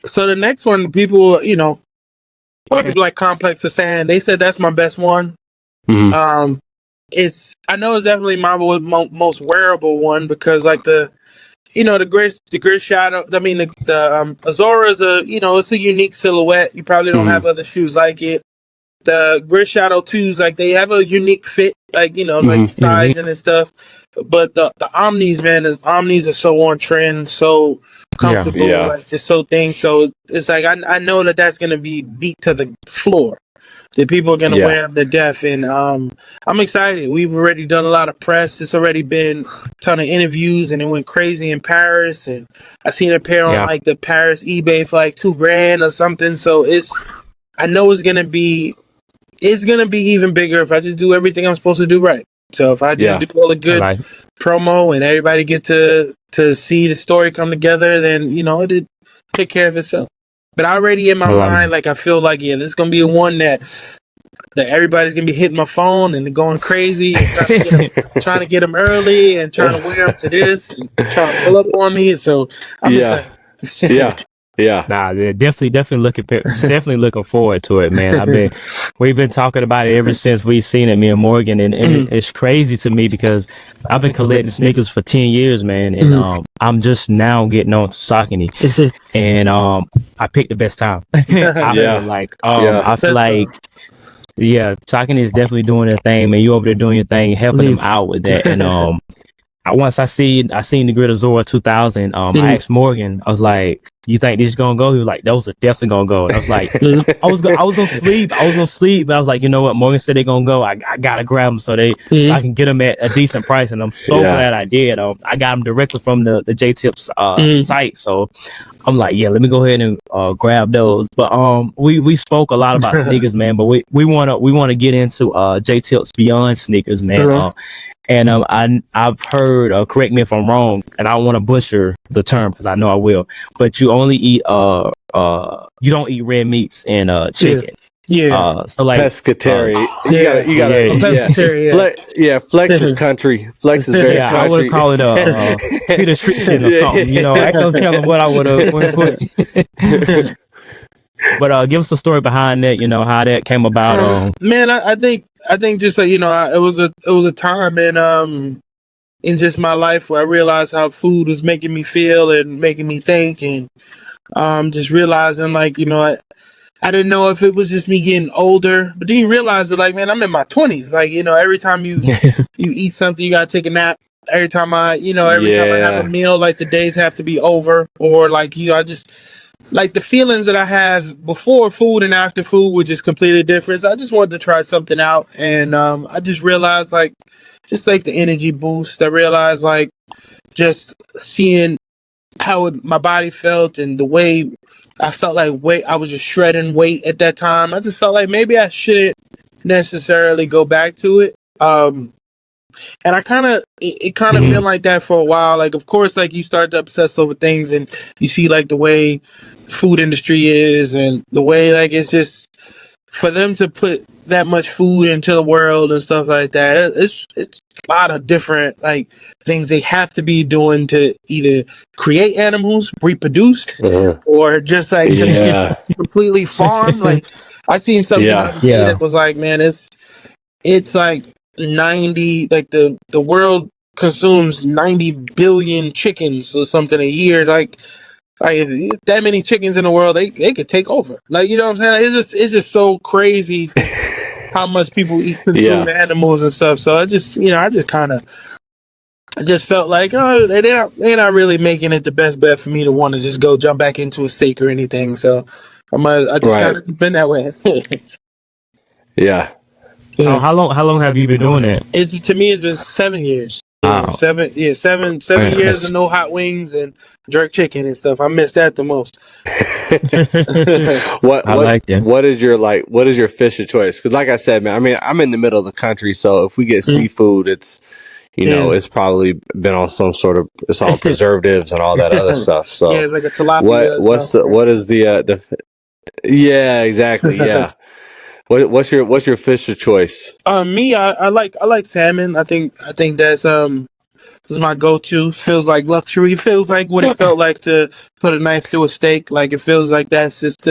So the next one, people people like Complex are saying they said that's my best one. I know it's definitely my most wearable one because like the grid shadow. I mean the Azora is it's a unique silhouette. You probably don't have other shoes like it. The Grid Shadow 2s, like they have a unique fit, like like the sizing and stuff. But the Omnis, man, Omnis are so on trend, so comfortable, like just so things. So it's like I know that's gonna be beat to the floor. That people are gonna wear them to death, and I'm excited. We've already done a lot of press. It's already been a ton of interviews, and it went crazy in Paris. And I seen a pair on like the Paris eBay for like $2,000 or something. So I know it's gonna be even bigger if I just do everything I'm supposed to do right. So if I just do all the good promo and everybody get to see the story come together, then it'll take care of itself. But already in my mind, like I feel like this is gonna be one that everybody's gonna be hitting my phone and going crazy and trying to get them early and trying to wear them to this and trying to pull up on me. So I'm excited. Nah, they're definitely looking forward to it, man. We've been talking about it ever since we've seen it, me and Morgan, and it's crazy to me because I've been collecting sneakers for 10 years, man, and I'm just now getting on to Saucony, and I picked the best time. I feel like Saucony is definitely doing their thing, man. You over there doing your thing, helping them out with that, and once I seen the Grid Azora 2000, I asked Morgan, I was like, "You think this is gonna go?" He was like, "Those are definitely gonna go." And I was like, I was gonna sleep, but I was like, you know what? Morgan said they're gonna go. I gotta grab them so I can get them at a decent price, and I'm so glad I did. I got them directly from the J-Tips site, so I'm like, let me go ahead and grab those. But we spoke a lot about sneakers, man. But we wanna get into J-Tips beyond sneakers, man. And I've heard, correct me if I'm wrong, and I don't want to butcher the term because I know I will, but you only eat you don't eat red meats and chicken. So like pescatarian. You gotta Flex is country. Flex is very country. I would call it a pediatrician or something. I can't tell him what I would have. But give us the story behind that. How that came about. Man, I think just like it was a time in just my life where I realized how food was making me feel and making me think, and just realizing like I didn't know if it was just me getting older, but then you realize that like, man, I'm in my 20s. Like every time you eat something, you gotta take a nap. Every time I have a meal, like the days have to be over, or like I just. Like the feelings that I have before food and after food were just completely different. So I just wanted to try something out, and I just realized like the energy boost. I realized like just seeing how my body felt and the way I felt like weight. I was just shredding weight at that time. I just felt like maybe I shouldn't necessarily go back to it. And it kind of been like that for a while. Like, of course, like you start to obsess over things, and you see like the way food industry is, and the way like it's just for them to put that much food into the world and stuff like that. It's a lot of different like things they have to be doing to either create animals, reproduce, or just like completely farm. Like I seen something that was like, man, it's like 90, like the world consumes 90 billion chickens or something a year. Like if that many chickens in the world, they could take over. Like, you know what I'm saying? It's just so crazy how much people consume animals and stuff. So I just felt like, oh, they're not really making it the best bet for me to want to just go jump back into a steak or anything. So I just kind of been that way. So how long have you been doing that? To me, it's been 7 years. Wow. Seven years of no hot wings and jerk chicken and stuff. I miss that the most. What is your fish of choice? Because like I said, man, I mean, I'm in the middle of the country, so if we get seafood, it's it's probably been on some sort of, it's on preservatives and all that other stuff. So it's like a tilapia. Exactly. What's your fish of choice? Me, I like salmon. I think that's this is my go-to. Feels like luxury. Feels like what it felt like to put a knife through a steak. Like it feels like that's just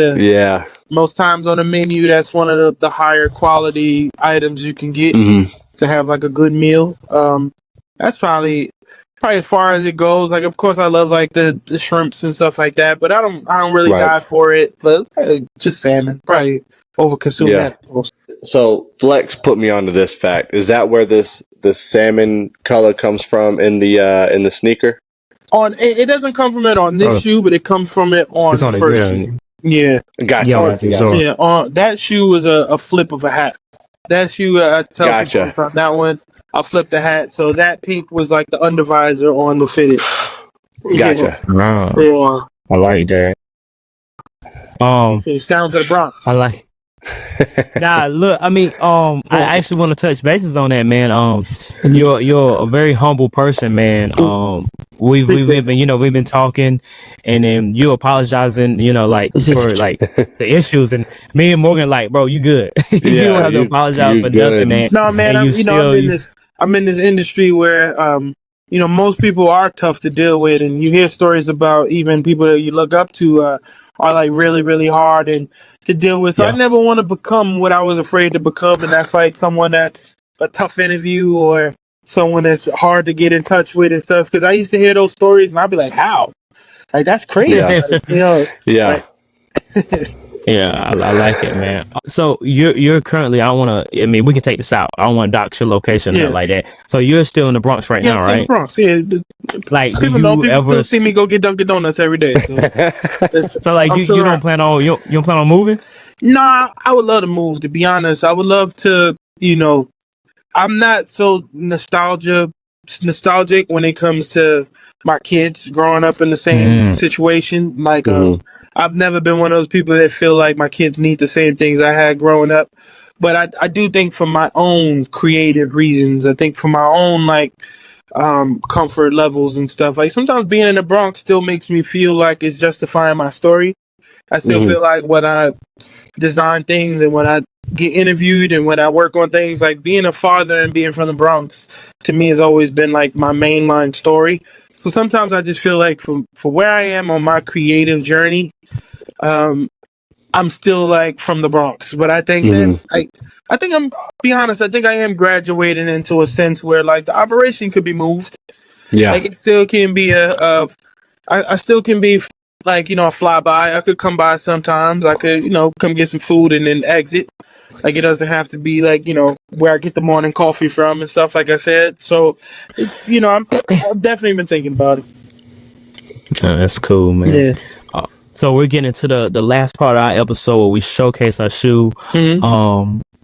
most times on the menu. That's one of the higher quality items you can get. to have like a good meal. That's probably as far as it goes. Like, of course, I love like the shrimps and stuff like that, but I don't really die for it. But just salmon, probably over consume that. So Flex put me onto this fact. Is that where this salmon color comes from in the sneaker? On it doesn't come from it on this shoe, but it comes from it on the first shoe. Yeah, Gotcha. Yeah, on that shoe was a flip of a hat. That shoe, I tell people from that one, I flipped the hat. So that pink was like the undervisor on the fitted. Gotcha. Wow. I like that. It sounds like Bronx. I like. Nah, look, I mean, I actually want to touch bases on that, man. You're a very humble person, man. We've been talking, and then you apologizing, like for like the issues, and me and Morgan, like, bro, you good? You don't have to apologize for nothing, man. No, man, I'm in this industry where most people are tough to deal with, and you hear stories about even people that you look up to are like really, really hard and to deal with. So I never want to become what I was afraid to become, and that's like someone that's a tough interview or someone that's hard to get in touch with and stuff. Because I used to hear those stories, and I'd be like, "How? Like that's crazy." Yeah, I like it, man. So you're currently. I mean, we can take this out. I don't want to dox your location like that. So you're still in the Bronx right now, right? Bronx. Yeah. Like, people still see me go get Dunkin' Donuts every day. So like, you don't plan on moving? Nah, I would love to move. To be honest, I would love to. I'm not so nostalgic when it comes to my kids growing up in the same situation. Like, I've never been one of those people that feel like my kids need the same things I had growing up. But I do think for my own creative reasons, I think for my own like comfort levels and stuff. Like sometimes being in the Bronx still makes me feel like it's justifying my story. I still feel like when I design things and when I get interviewed and when I work on things, like being a father and being from the Bronx to me has always been like my mainline story. So sometimes I just feel like for where I am on my creative journey, I'm still like from the Bronx. But I think that I think I think I am graduating into a sense where like the operation could be moved. Yeah. Like it still can be I still can be like, a flyby. I could come by sometimes. I could, come get some food and then exit. Like it doesn't have to be like, where I get the morning coffee from and stuff like I said. So it's, I've definitely been thinking about it. That's cool, man. Yeah. So we're getting into the last part of our episode where we showcase our shoe.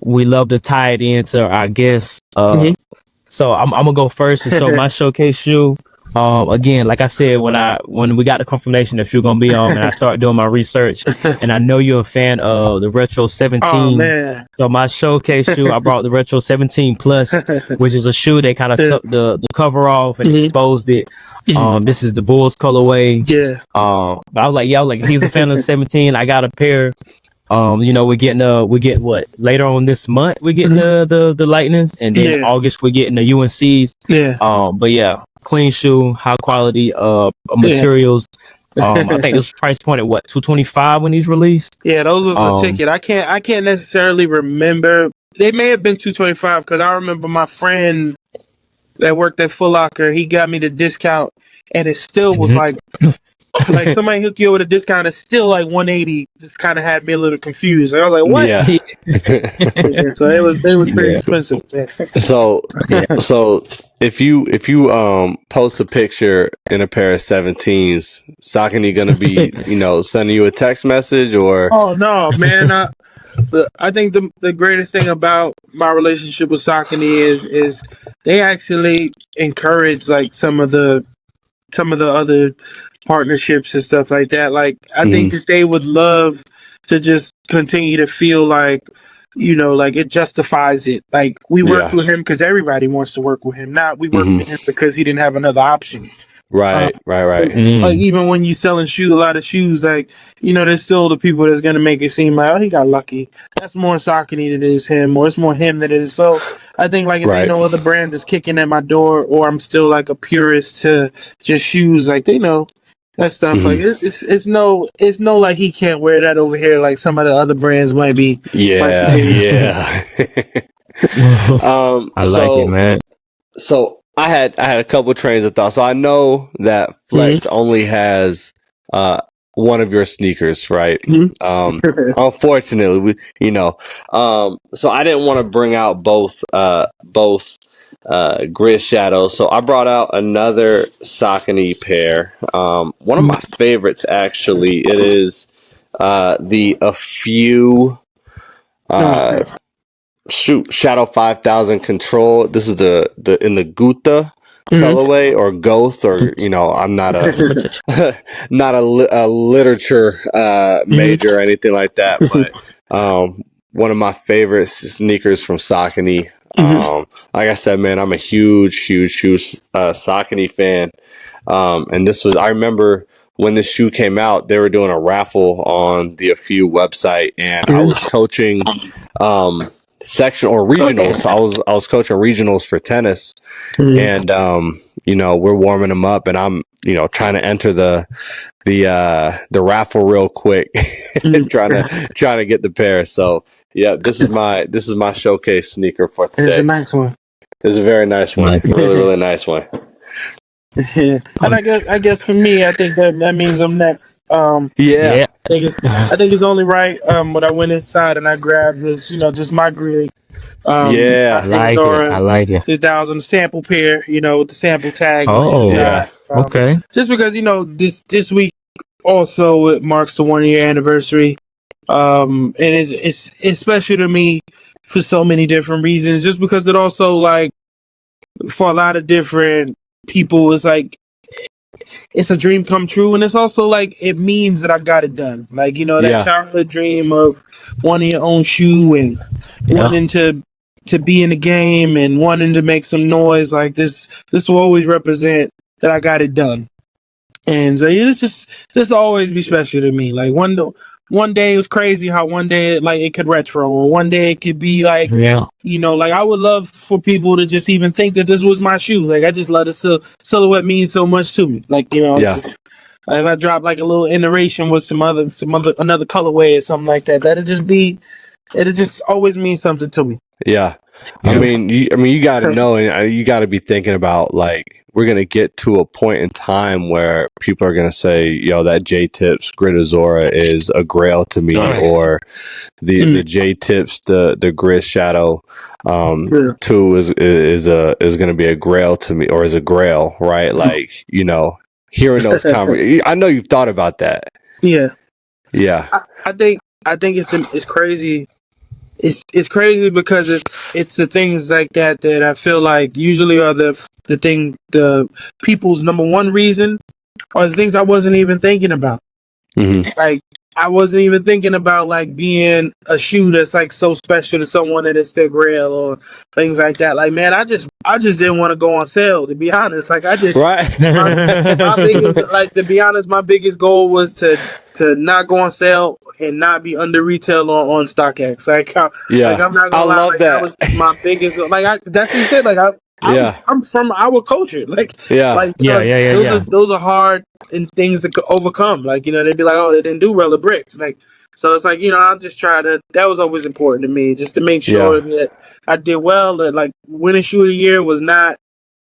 We love to tie it into our guests. So I'm gonna go first and show my showcase shoe. Again, like I said, when we got the confirmation that you're gonna be on, and I started doing my research, and I know you're a fan of the Retro 17. Oh man! So my showcase shoe, I brought the Retro 17 Plus, which is a shoe that kind of took the cover off and exposed it. This is the Bulls colorway. Yeah. But I was like, he's a fan of the 17. I got a pair. We get what later on this month we get the Lightnings, and then August we're getting the UNCs. Yeah. But yeah, clean shoe, high quality materials. I think it was price point at what, $225 when he's released. Yeah, those was the ticket. I can't necessarily remember. They may have been $225 because I remember my friend that worked at Foot Locker. He got me the discount, and it still was like somebody hook you over the discount. It's still like $180. Just kind of had me a little confused. I was like, what? Yeah. So it was pretty expensive. So if you post a picture in a pair of 17s, Saucony gonna be sending you a text message or? Oh no, man! I think the greatest thing about my relationship with Saucony is they actually encourage like some of the other partnerships and stuff like that. Like I think that they would love to just continue to feel like like it justifies it. Like we worked with him because everybody wants to work with him. Not we worked with him because he didn't have another option. Right. Like even when you selling a lot of shoes, like there's still the people that's gonna make it seem like, oh, he got lucky. That's more Saucony than it is him, or it's more him than it is. So I think like if they know other brands is kicking at my door, or I'm still like a purist to just shoes, like they know that stuff. Like it's no like he can't wear that over here like some of the other brands might be. Yeah. I like it, man. So I had a couple trains of thought. So I know that Flex only has one of your sneakers, right? Unfortunately, so I didn't want to bring out both Grid Shadows. So I brought out another Saucony pair. One of my favorites, actually. It is the A Few. Shadow 5000 Control. This is the in the Gutha colorway or Goth, or I'm not a not a literature major or anything like that, but one of my favorite sneakers from Saucony. Like I said, man, I'm a huge Saucony fan. And I remember when this shoe came out, they were doing a raffle on the A Few website, and I was coaching section or regionals. So I was coaching regionals for tennis, and we're warming them up, and I'm trying to enter the raffle real quick, and trying to get the pair. So yeah, this is my showcase sneaker for today. It's a nice one. It's a very nice one. Really nice one. And I guess for me, I think that means I'm next. Yeah. I think it's only right. When I went inside and I grabbed this, just my grid. Yeah. I like it. 2000 sample pair, with the sample tag. Oh, yeah. Okay. Just because this week also it marks the 1 year anniversary, and it's special to me for so many different reasons. Just because it also, like, for a lot of different people, it's like it's a dream come true, and it's also like it means that I got it done. Like, that childhood dream of wanting your own shoe and wanting to be in the game and wanting to make some noise. Like, this will always represent that I got it done. And so it's just always be special to me. Like, one day it was crazy how one day like it could retro, or one day it could be like, like I would love for people to just even think that this was my shoe. Like, I just love the silhouette means so much to me. Like, it's just, if I drop like a little iteration with some other another colorway or something like that, it'll just always mean something to me. Yeah. I mean, you got to know, and you got to be thinking about, like, we're going to get to a point in time where people are going to say, that J-Tips Grid Azora is a grail to me, or the J-Tips, the Grid Shadow 2 is going to be a grail to me, or is a grail, right? Like, hearing those conversations. I know you've thought about that. Yeah. Yeah. I think it's crazy. It's crazy because it's the things like that I feel like usually are the people's number one reason, or the things I wasn't even thinking about. Like, I wasn't even thinking about, like, being a shoe that's like so special to someone that it's their grail or things like that. Like, man, I just didn't want to go on sale, to be honest. Like, I just my biggest, like, to be honest, my biggest goal was to not go on sale and not be under retail on StockX. Like, like, I'm not gonna lie, love like, that was my biggest. Like, that's what you said. Like, I'm from our culture. Like, those are hard and things to overcome. Like, they'd be like, oh, they didn't do Rella bricks. Like, so it's like, I'll just try to. That was always important to me, just to make sure that I did well. That, like, winning shoe of the year was not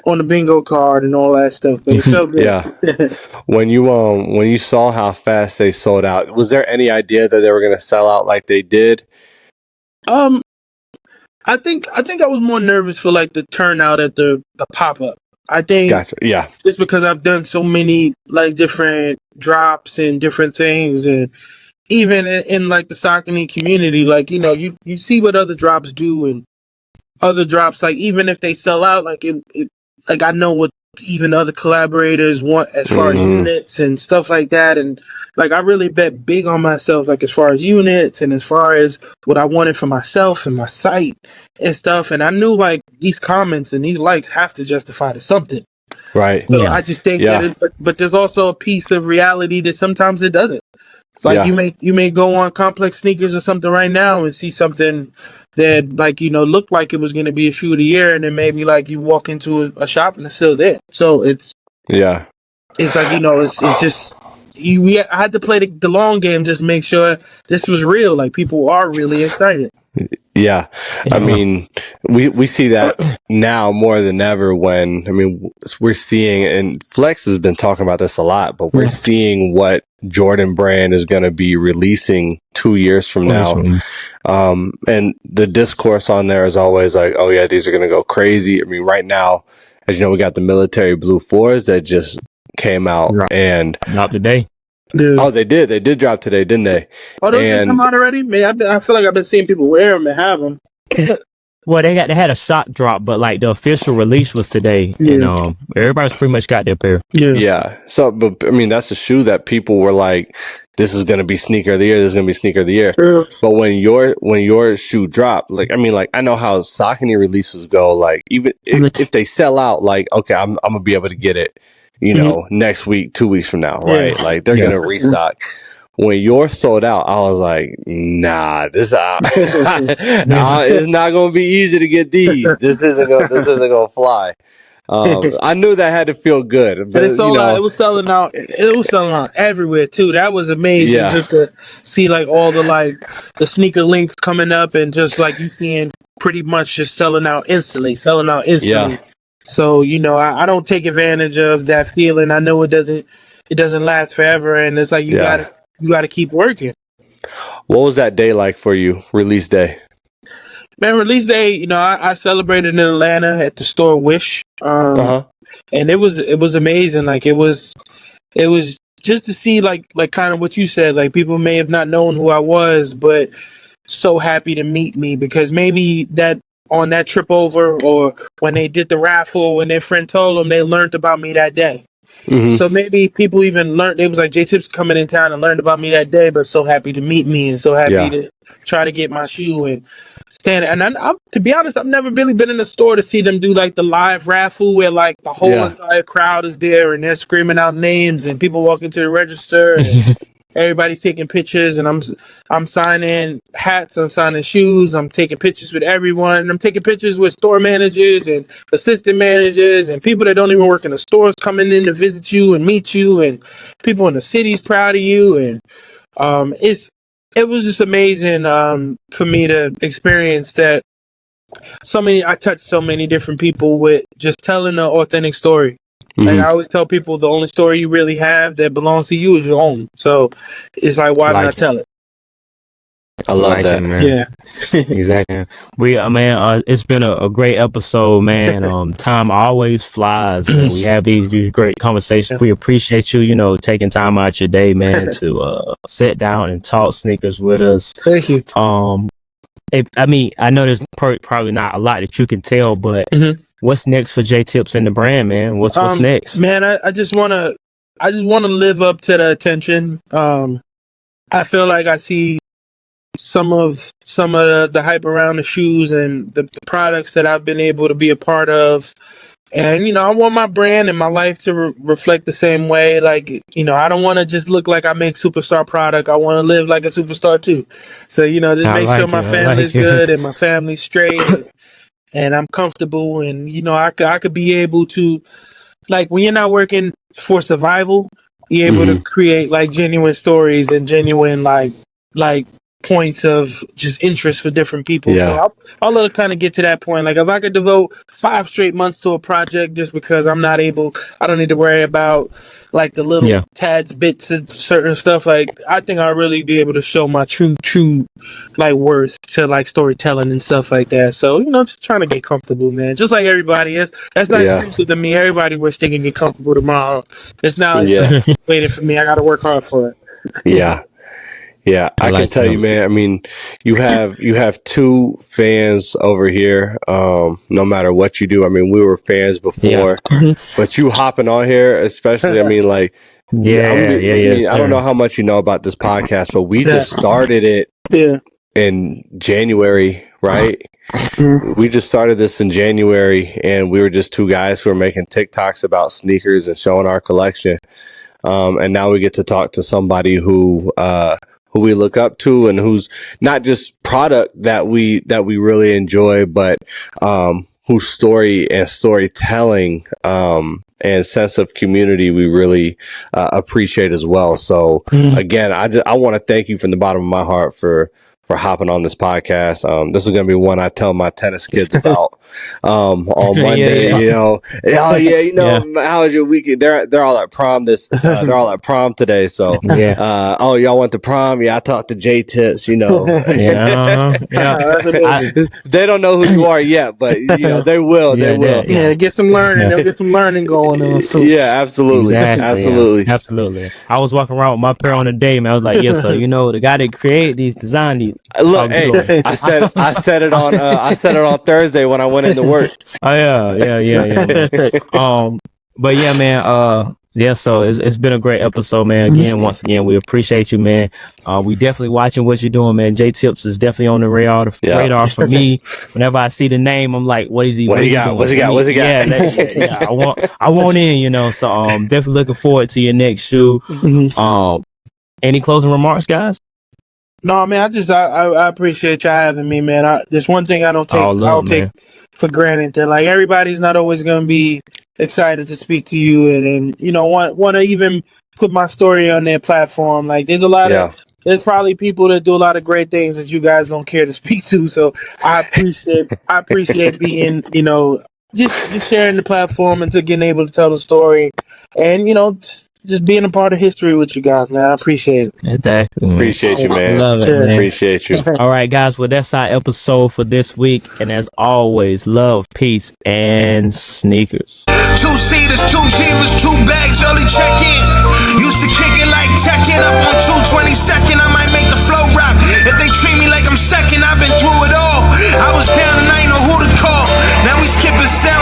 on the bingo card and all that stuff, but it felt good. When you saw how fast they sold out, was there any idea that they were going to sell out like they did? I think I was more nervous for, like, the turnout at the pop up. I think just because I've done so many, like, different drops and different things, and even in like the Saucony community, like, you see what other drops do, and other drops, like, even if they sell out, like, like, I know what even other collaborators want as far as units and stuff like that. And, like, I really bet big on myself, like, as far as units and as far as what I wanted for myself and my site and stuff. And I knew, like, these comments and these likes have to justify to something. Right. So I just think that but there's also a piece of reality that sometimes it doesn't. It's like you may go on Complex Sneakers or something right now and see something that, like, looked like it was going to be a shoe of the year, and then maybe, like, you walk into a shop and it's still there. So it's like, it's just I had to play the long game, just make sure this was real. Like, people are really excited. Yeah. I mean, we see that now more than ever when, I mean, we're seeing, and Flex has been talking about this a lot, but we're seeing what Jordan Brand is going to be releasing 2 years from now. And the discourse on there is always like, oh yeah, these are going to go crazy. I mean, right now, as you know, we got the military blue 4s that just came out and not today. Dude. Oh, they did drop today, didn't they? Oh, those didn't come out already? Man, I feel like I've been seeing people wear them and have them. Well, they had a shock drop, but like the official release was today, and everybody's pretty much got their pair. Yeah. So, but I mean, that's a shoe that people were like, "This is going to be sneaker of the year. This is going to be sneaker of the year." But when your shoe drop, like, I mean, like, I know how Saucony releases go. Like, even if they sell out, like, okay, I'm gonna be able to get it, next week, 2 weeks from now, right? Like, they're gonna restock. When yours sold out, I was like, nah, this it's not going to be easy to get these. This isn't going to fly. I knew that had to feel good. But it sold out. It was selling out. It was selling out everywhere too. That was amazing just to see like all the sneaker links coming up and just like you seeing pretty much just selling out instantly. Yeah. So, I don't take advantage of that feeling. I know it doesn't last forever, and it's like you got to keep working. What was that day like for you, release day? Man, release day, I celebrated in Atlanta at the store Wish. And it was amazing. Like it was just to see like kind of what you said, like people may have not known who I was, but so happy to meet me because maybe that on that trip over or when they did the raffle, when their friend told them, they learned about me that day. So maybe people even learned. It was like J-Tip's coming in town and learned about me that day, but so happy to meet me and so happy to try to get my shoe and stand. And I'm to be honest, I've never really been in the store to see them do like the live raffle where like the whole entire crowd is there and they're screaming out names and people walk into the register and everybody's taking pictures and I'm signing hats, I'm signing shoes, I'm taking pictures with everyone. I'm taking pictures with store managers and assistant managers and people that don't even work in the stores coming in to visit you and meet you and people in the city's proud of you. And it was just amazing for me to experience that. I touched so many different people with just telling an authentic story. Like I always tell people, the only story you really have that belongs to you is your own. So it's like, why not tell it? I love that, man. Yeah, exactly. It's been a great episode, man. Time always flies. Man. We have these great conversations. We appreciate you, taking time out your day, man, to sit down and talk sneakers with us. Thank you. I know there's probably not a lot that you can tell, but what's next for J-Tips and the brand, man? What's next? Man, I just wanna live up to the attention. I feel like I see some of the hype around the shoes and the products that I've been able to be a part of. And, I want my brand and my life to reflect the same way. Like, I don't want to just look like I make superstar product. I want to live like a superstar too. So, just make sure my family's good and my family's straight and I'm comfortable. And, I could be able to, like, when you're not working for survival, you're able to create like genuine stories and genuine, like points of just interest for different people. So I'll let it kind of get to that point. Like if I could devote 5 straight months to a project just because I don't need to worry about like the little tads, bits and certain stuff. Like I think I'll really be able to show my true like worth to like storytelling and stuff like that. So, just trying to get comfortable, man. Just like everybody is. That's not exclusive to me. Everybody wish they can get comfortable tomorrow. It's now waiting for me. I got to work hard for it. Yeah, I can tell you, man. I mean, you have 2 fans over here. No matter what you do, I mean, we were fans before, but you hopping on here, especially. I mean, like, I don't know how much you know about this podcast, but we just started it in January, right? We just started this in January, and we were just 2 guys who were making TikToks about sneakers and showing our collection. And now we get to talk to somebody who we look up to and who's not just product that we really enjoy, but whose story and storytelling and sense of community we really appreciate as well. So again, I want to thank you from the bottom of my heart for hopping on this podcast. This is going to be one I tell my tennis kids about on Monday. Yeah. You know, how was your weekend? They're all at prom they're all at prom today. So oh, y'all went to prom? Yeah, I talked to J Tips. You know, they don't know who you are yet, but you know they will. They will. Yeah, get some learning. They'll get some learning going on. So. Yeah, absolutely, absolutely. I was walking around with my pair on a day, man. I was like, yes, sir. You know, the guy that created these design these. Look, hey, I said it on Thursday when I went into work. Oh yeah. But yeah, man. So it's been a great episode, man. Once again, we appreciate you, man. We definitely watching what you're doing, man. J Tips is definitely on the radar for me. Whenever I see the name, I'm like, what is he? What's he got? Yeah. I want in, you know. So definitely looking forward to your next shoe. Any closing remarks, guys? No, man, I appreciate y'all having me, man. There's one thing I don't take for granted, that like everybody's not always going to be excited to speak to you and you know, want to even put my story on their platform. Like there's there's probably people that do a lot of great things that you guys don't care to speak to. So I appreciate being, you know, just sharing the platform and to getting able to tell the story and, you know, just being a part of history with you guys, man. I appreciate it. Exactly. Man. Appreciate you, man. Love it, man. Appreciate you. All right, guys. Well, that's our episode for this week. And as always, love, peace, and sneakers. 2 seaters, 2 divas, 2 bags, early check-in. Used to kick it like Tekken up on 222nd. I might make the flow rock. If they treat me like I'm second, I've been through it all. I was down and I ain't know who to call. Now we skipping sound.